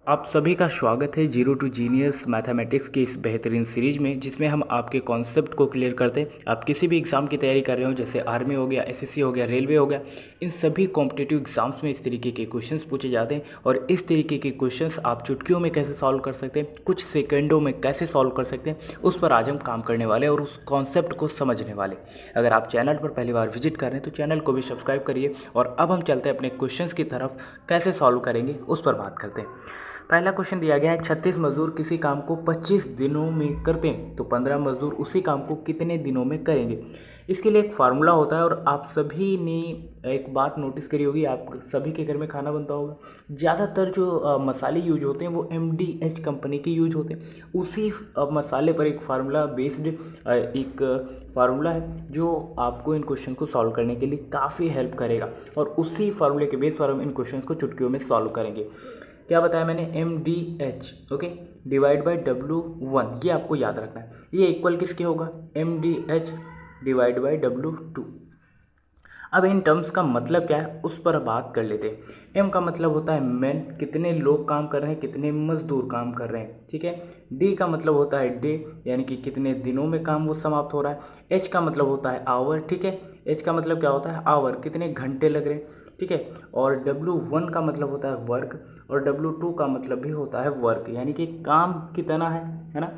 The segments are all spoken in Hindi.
आप सभी का स्वागत है जीरो टू जीनियस मैथमेटिक्स की इस बेहतरीन सीरीज में, जिसमें हम आपके कॉन्सेप्ट को क्लियर करते हैं। आप किसी भी एग्ज़ाम की तैयारी कर रहे हो, जैसे आर्मी हो गया, एसएससी हो गया, रेलवे हो गया, इन सभी कॉम्पिटिटिव एग्जाम्स में इस तरीके के क्वेश्चंस पूछे जाते हैं। और इस तरीके के क्वेश्चंस आप चुटकियों में कैसे सॉल्व कर सकते हैं, कुछ सेकेंडों में कैसे सॉल्व कर सकते हैं, उस पर आज हम काम करने वाले और उस कॉन्सेप्ट को समझने वाले। अगर आप चैनल पर पहली बार विजिट कर रहे हैं तो चैनल को भी सब्सक्राइब करिए। और अब हम चलते हैं अपने क्वेश्चंस की तरफ, कैसे सॉल्व करेंगे उस पर बात करते हैं। पहला क्वेश्चन दिया गया है, 36 मजदूर किसी काम को 25 दिनों में करते हैं तो 15 मजदूर उसी काम को कितने दिनों में करेंगे। इसके लिए एक फार्मूला होता है। और आप सभी ने एक बात नोटिस करी होगी, आप सभी के घर में खाना बनता होगा, ज़्यादातर जो मसाले यूज होते हैं वो MDH कंपनी के यूज होते हैं। उसी मसाले पर एक फार्मूला बेस्ड एक फार्मूला है जो आपको इन क्वेश्चन को सॉल्व करने के लिए काफ़ी हेल्प करेगा। और उसी फार्मूले के बेस पर हम इन क्वेश्चन को चुटकियों में सॉल्व करेंगे। क्या बताया मैंने, MDH okay divide by W1, ये आपको याद रखना है। ये इक्वल किसके होगा, MDH डिवाइड बाय W2। अब इन टर्म्स का मतलब क्या है उस पर बात कर लेते हैं। M का मतलब होता है मैन, कितने लोग काम कर रहे हैं, कितने मजदूर काम कर रहे हैं, ठीक है। D का मतलब होता है डे, यानी कि कितने दिनों में काम वो समाप्त हो रहा है। H का मतलब होता है आवर, ठीक है। H का मतलब क्या होता है, आवर, कितने घंटे लग रहे हैं, ठीक है। और W1 का मतलब होता है वर्क, और W2 का मतलब भी होता है वर्क, यानी कि काम कितना है ना।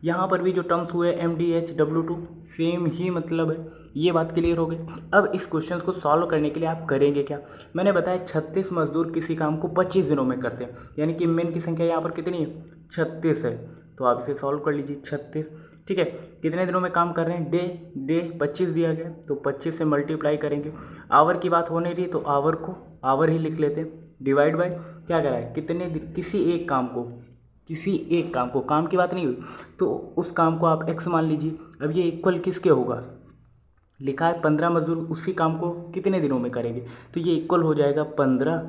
यहाँ पर भी जो टर्म्स हुए MDH W2 सेम ही मतलब है। ये बात क्लियर हो गई। अब इस क्वेश्चन को सॉल्व करने के लिए आप करेंगे क्या, मैंने बताया 36 मजदूर किसी काम को 25 दिनों में करते हैं, यानी कि मेन की संख्या यहाँ पर कितनी है, 36 है। तो आप इसे सॉल्व कर लीजिए, 36, ठीक है। कितने दिनों में काम कर रहे हैं, डे 25 दिया गया तो 25 से मल्टीप्लाई करेंगे। आवर की बात हो नहीं रही तो आवर को आवर ही लिख लेते हैं, डिवाइड बाय क्या करा है, कितने दिन, किसी एक काम को, काम की बात नहीं हुई तो उस काम को आप x मान लीजिए। अब ये इक्वल किसके होगा, लिखा है 15 मजदूर उसी काम को कितने दिनों में करेंगे, तो ये इक्वल हो जाएगा 15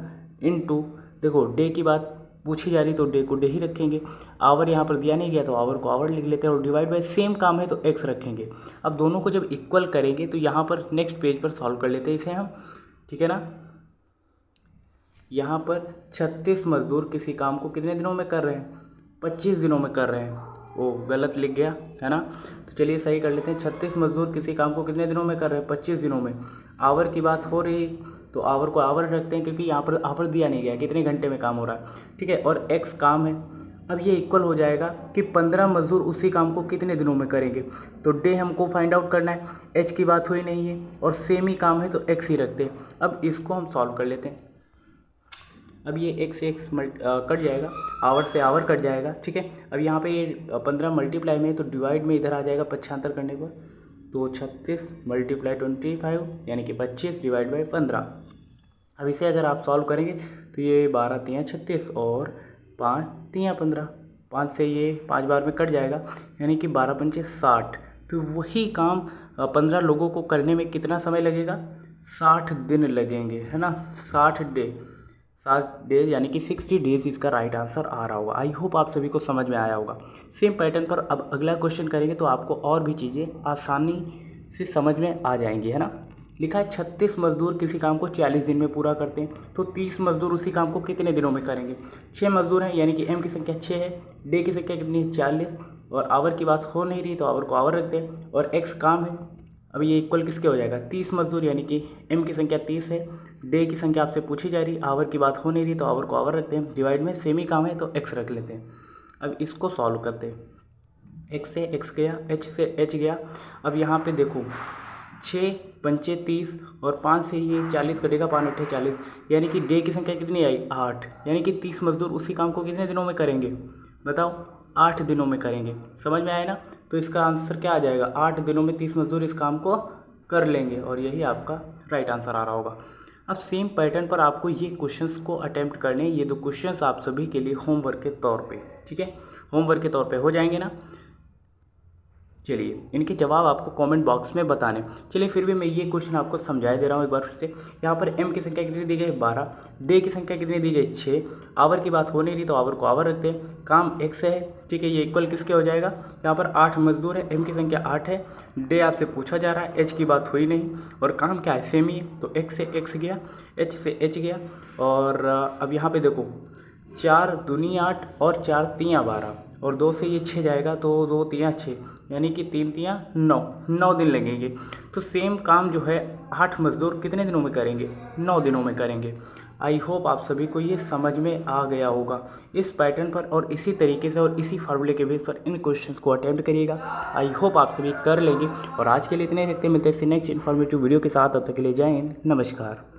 इंटू, देखो डे की बात पूछी जा रही तो डे को डे ही रखेंगे, आवर यहाँ पर दिया नहीं गया तो आवर को आवर लिख लेते हैं, और डिवाइड बाय सेम काम है तो x रखेंगे। अब दोनों को जब इक्वल करेंगे तो यहाँ पर नेक्स्ट पेज पर सॉल्व कर लेते हैं इसे हम, ठीक है ना। यहाँ पर 36 मजदूर किसी काम को कितने दिनों में कर रहे हैं, 25 दिनों में कर रहे हैं। ओ गलत लिख गया है ना, तो चलिए सही कर लेते हैं। 36 मजदूर किसी काम को कितने दिनों में कर रहे हैं, 25 दिनों में। आवर की बात हो रही तो आवर को आवर रखते हैं, क्योंकि यहाँ पर आवर दिया नहीं गया कितने घंटे में काम हो रहा है, ठीक है। और x काम है। अब ये इक्वल हो जाएगा कि 15 मजदूर उसी काम को कितने दिनों में करेंगे, तो डे हमको फाइंड आउट करना है, h की बात हुई नहीं है और सेम ही काम है तो x ही रखते हैं। अब इसको हम सॉल्व कर लेते हैं। अब ये x से x कट जाएगा, आवर से आवर कट जाएगा, ठीक है। अब यहाँ पे ये 15 मल्टीप्लाई में तो डिवाइड में इधर आ जाएगा 75 करने पर, तो 36 मल्टीप्लाई 25 यानी कि 25 डिवाइड बाई 15। अब इसे अगर आप सॉल्व करेंगे तो ये 12 तियाँ 36 और 5 तियाँ 15, 5 से ये 5 बार में कट जाएगा, यानी कि 12 पंचे 60। तो वही काम 15 लोगों को करने में कितना समय लगेगा, 60 दिन लगेंगे, है ना, 60 डेज यानी कि 60 डेज इसका राइट आंसर आ रहा होगा। आई होप आप सभी को समझ में आया होगा। सेम पैटर्न पर अब अगला क्वेश्चन करेंगे तो आपको और भी चीज़ें आसानी से समझ में आ जाएंगी, है ना। लिखा है 36 मजदूर किसी काम को 40 दिन में पूरा करते हैं तो 30 मजदूर उसी काम को कितने दिनों में करेंगे। 6 मजदूर हैं, यानी कि m की संख्या 6 है, डे की संख्या कितनी है 40, और आवर की बात हो नहीं रही तो आवर को आवर रखते हैं, और x काम है। अब ये इक्वल किसके हो जाएगा, 30 मजदूर, यानी कि m की संख्या 30 है, डे की संख्या आपसे पूछी जा रही, आवर की बात हो नहीं रही तो आवर को आवर रखते हैं, डिवाइड में सेम ही काम है तो x रख लेते हैं। अब इसको सॉल्व करते हैं, x से x गया, h से h गया। अब यहाँ पे देखो 6 पंचे 30 और 5 से ये 40 कटेगा, 5 अट्ठे 40, यानी कि डे की संख्या कितनी आई 8, यानी कि 30 मजदूर उसी काम को कितने दिनों में करेंगे बताओ, 8 दिनों में करेंगे। समझ में आया ना, तो इसका आंसर क्या आ जाएगा, 8 दिनों में 30 मजदूर इस काम को कर लेंगे, और यही आपका राइट आंसर आ रहा होगा। अब सेम पैटर्न पर आपको ये क्वेश्चंस को अटेम्प्ट करने, ये 2 क्वेश्चंस आप सभी के लिए होमवर्क के तौर पे, ठीक है, होमवर्क के तौर पे हो जाएंगे ना। चलिए इनके जवाब आपको कमेंट बॉक्स में बताने। चलिए फिर भी मैं ये क्वेश्चन आपको समझा दे रहा हूँ एक बार फिर से। यहाँ पर m की संख्या कितनी दी गई 12, डे की संख्या कितनी दी गई 6, आवर की बात हो नहीं रही तो आवर को आवर रखते हैं, काम x है, ठीक है। ये इक्वल किसके हो जाएगा, यहाँ पर 8 मजदूर है, m की संख्या 8 है, डे आपसे पूछा जा रहा है, h की बात हुई नहीं, और काम क्या है सेम ही है तो x से x गया, h से h गया। और अब यहाँ पर देखो 4 दूनी 8 और 4 तियाँ 12 और 2 से ये 6 जाएगा तो 2 तियाँ 6 यानी कि 3 तियाँ 9 दिन लगेंगे। तो सेम काम जो है 8 मज़दूर कितने दिनों में करेंगे? 9 दिनों में करेंगे। आई होप आप सभी को ये समझ में आ गया होगा। इस पैटर्न पर और इसी तरीके से और इसी फार्मूले के बेस पर इन क्वेश्चंस को अटेम्प्ट करिएगा। आई होप आप सभी कर लेंगे। और आज के लिए इतने देखते मिलते हैं नेक्स्ट इन्फॉर्मेटिव वीडियो के साथ। तब तक के लिए जय हिंद, नमस्कार।